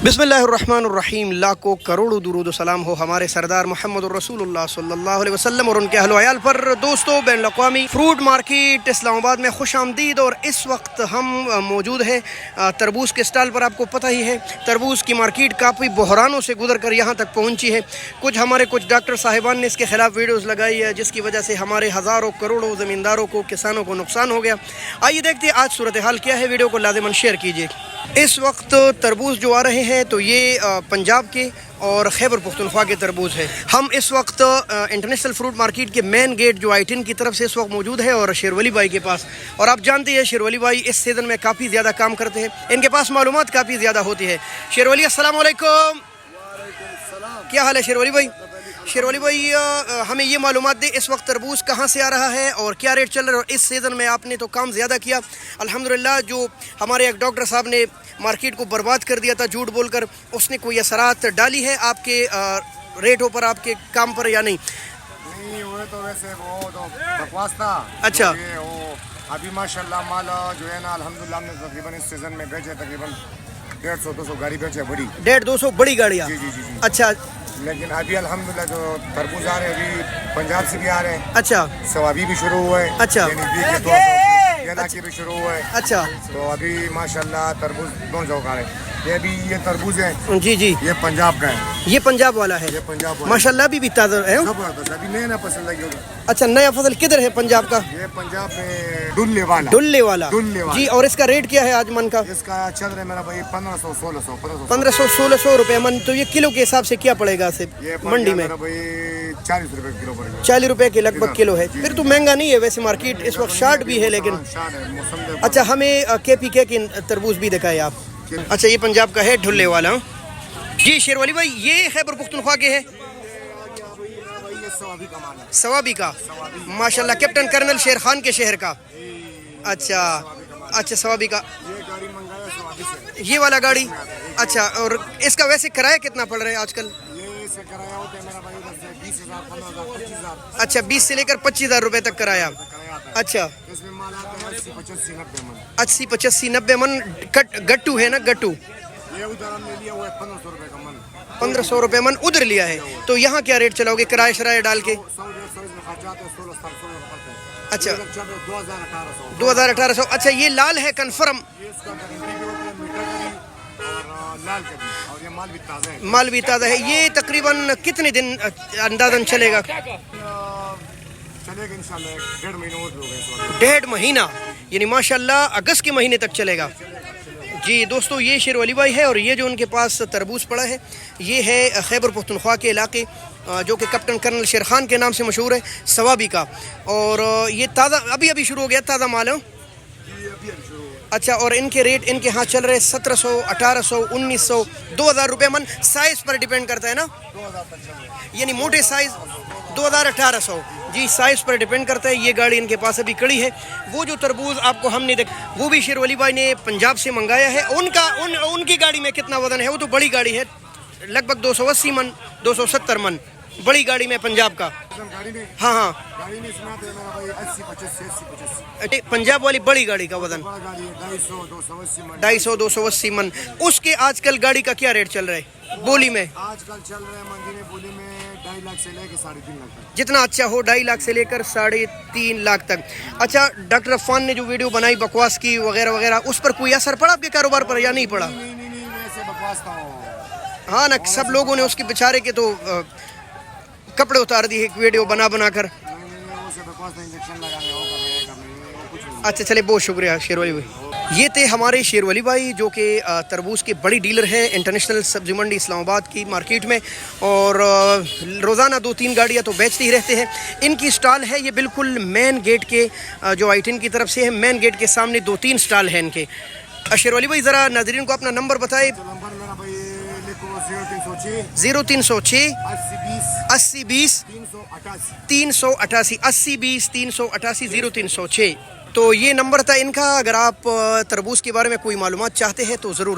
बिस्मिल्लाहिर्रहमानिर्रहीम। लाखों करोड़ों दुरूद व सलाम हो हमारे सरदार मोहम्मद रसूलुल्लाह सल्लल्लाहु अलैहि वसल्लम और उनके अहल वयाल पर। दोस्तों, बैनुल अक़वामी फ्रूट मार्केट इस्लामाबाद में खुश आमदीद। और इस वक्त हम मौजूद हैं तरबूज़ के स्टॉल पर। आपको पता ही है तरबूज़ की मार्केट काफ़ी बहरानों से गुजर कर यहाँ तक पहुँची है। कुछ डॉक्टर साहिबान ने इसके ख़िलाफ़ वीडियोज़ लगाई है, जिसकी वजह से हमारे हज़ारों करोड़ों ज़मींदारों को, किसानों को नुकसान हो गया। आइए देखते हैं आज सूरत हाल क्या है। वीडियो को लाज़िमन शेयर कीजिए। इस वक्त तरबूज़ जो आ रहे हैं तो ये पंजाब के और खैबर पुख्तनख्वा के तरबूज़ है। हम इस वक्त इंटरनेशनल फ्रूट मार्केट के मेन गेट जो I-10 की तरफ से इस वक्त मौजूद है और शेरवली भाई के पास। और आप जानते हैं शेरवली भाई इस सीज़न में काफ़ी ज़्यादा काम करते हैं, इनके पास मालूमात काफ़ी ज़्यादा होती है। शेरवली अस्सलाम वालेकुम। क्या हाल है शेरवली भाई? शेरवली भाई, हमें ये मालूमात दे इस वक्त तरबूज़ कहाँ से आ रहा है और क्या रेट चल रहा है। और इस सीज़न में आपने तो काम ज़्यादा किया अल्हम्दुलिल्लाह। जो हमारे एक डॉक्टर साहब ने मार्केट को बर्बाद कर दिया था झूठ बोलकर, उसने कोई असरात डाली है आपके रेटों पर, आपके काम पर या नहीं? नहीं, वो तो वैसे वो तो बकवास था। अच्छा। अभी माशाल्लाह माल जो है ना अल्हम्दुलिल्लाह हमने तकरीबन इस सीज़न में बेचे तकरीबन 150-200 गाड़ी बेचे बड़ी 150-200 बड़ी गाड़ियाँ। जी। अच्छा। लेकिन अभी अल्हम्दुलिल्लाह जो तरबूज आ रहे हैं अभी पंजाब से भी आ रहे हैं। अच्छा। सवाबी भी शुरू हुआ है। अच्छा। के भी शुरू हुआ है। अच्छा। तो अभी माशाल्लाह तरबूज दोनों जगह आ रहे हैं। ये तरबूज है। जी। ये पंजाब का है। ये पंजाब वाला है। ये पंजाब वाला माशाल्लाह भी ताज़ा है। जबरदस्त। अभी नया फसल लगी होगा। अच्छा, नया फसल किधर है पंजाब का? ये पंजाब में डुल्ले वाला जी। और इसका रेट क्या है आज मन का? इसका चल रहा है मेरा भाई 1500-1600 रुपए मन। तो ये किलो के हिसाब से क्या पड़ेगा मंडी में? 40 रुपए किलो पड़ेगा। 40 रुपए के लगभग किलो है। फिर तो महंगा नहीं है वैसे, मार्केट इस वक्त शार्ट भी है लेकिन। अच्छा, हमें KPK की तरबूज भी दिखाए आप। अच्छा, ये पंजाब का है ढुल्ले वाला। जी शेरवली भाई, ये खैबर पुख्तनख्वा के है सवाबी का। माशाल्लाह, कैप्टन कर्नल शेर खान के शहर का। अच्छा सवाबी का ये वाला गाड़ी। अच्छा, और इसका वैसे किराया कितना पड़ रहा है आजकल? अच्छा, 20 से लेकर 25,000 रुपए तक किराया। अच्छा, 80-85-90 मन गट्टू है ना? गट्टू 1500 रुपए मन उधर लिया है। तो यहाँ क्या रेट चलाओगे किराया शराया डाल के? अच्छा, 2018। अच्छा, ये लाल है कन्फर्म? माल भी ताज़ा है। ये तकरीबन कितने दिन अंदाजन चलेगा? डेढ़ महीना, यानी माशाल्लाह अगस्त के महीने तक चलेगा। जी दोस्तों, ये शेरवली भाई है और ये जो उनके पास तरबूज पड़ा है ये है खैबर पुख्तनख्वा के इलाके, जो कि कैप्टन कर्नल शेर खान के नाम से मशहूर है, सवाबी का। और ये ताज़ा अभी शुरू हो गया, ताज़ा माल है। अच्छा, और इनके रेट इनके यहाँ चल रहे 1700, 1800, 1900, 2000 रुपये मन। साइज़ पर डिपेंड करता है ना, यानी मोटे साइज़ 2000-1800। जी, साइज़ पर डिपेंड करता है। ये गाड़ी इनके पास अभी खड़ी है। वो जो तरबूज आपको हमने वो भी शेरवली भाई ने पंजाब से मंगाया है। उनकी गाड़ी में कितना वजन है? वो तो बड़ी गाड़ी है, लगभग 280 मन, 270 मन बड़ी गाड़ी में पंजाब का। हाँ, पंजाब वाली बड़ी गाड़ी का वजन 250-280 मन। उसके आजकल गाड़ी का क्या रेट चल रहा है बोली में? आजकल चल रहा है मंडी में बोली में 2.5 लाख से लेकर 3.5 लाख तक। जितना अच्छा हो, 2.5 लाख से लेकर 3.5 लाख तक। अच्छा, डॉक्टर अफान ने जो वीडियो बनाई बकवास की वगैरह, उस पर कोई असर पड़ा आपके कारोबार पर या नहीं पड़ा? नहीं, वैसे बकवास था। हाँ ना, सब लोगों ने उसकी बेचारे के तो कपड़े उतार दिए वीडियो बना कर। अच्छा चले, बहुत शुक्रिया शेरवली भाई। ये थे हमारे शेरवली भाई जो कि तरबूज़ के बड़ी डीलर है इंटरनेशनल सब्जी मंडी इस्लामाबाद की मार्केट में। और रोज़ाना 2-3 गाड़ियाँ तो बेचते ही रहते हैं। इनकी स्टॉल है ये बिल्कुल मेन गेट के, जो I-10 की तरफ से है, मेन गेट के सामने 2-3 स्टॉल हैं इनके। शेरवली भाई, ज़रा नाज़रीन को अपना नंबर बताए। 0306 80 20 388 80 20 388 0306। तो ये नंबर था इनका। अगर आप तरबूज़ के बारे में कोई मालूमात चाहते हैं तो ज़रूर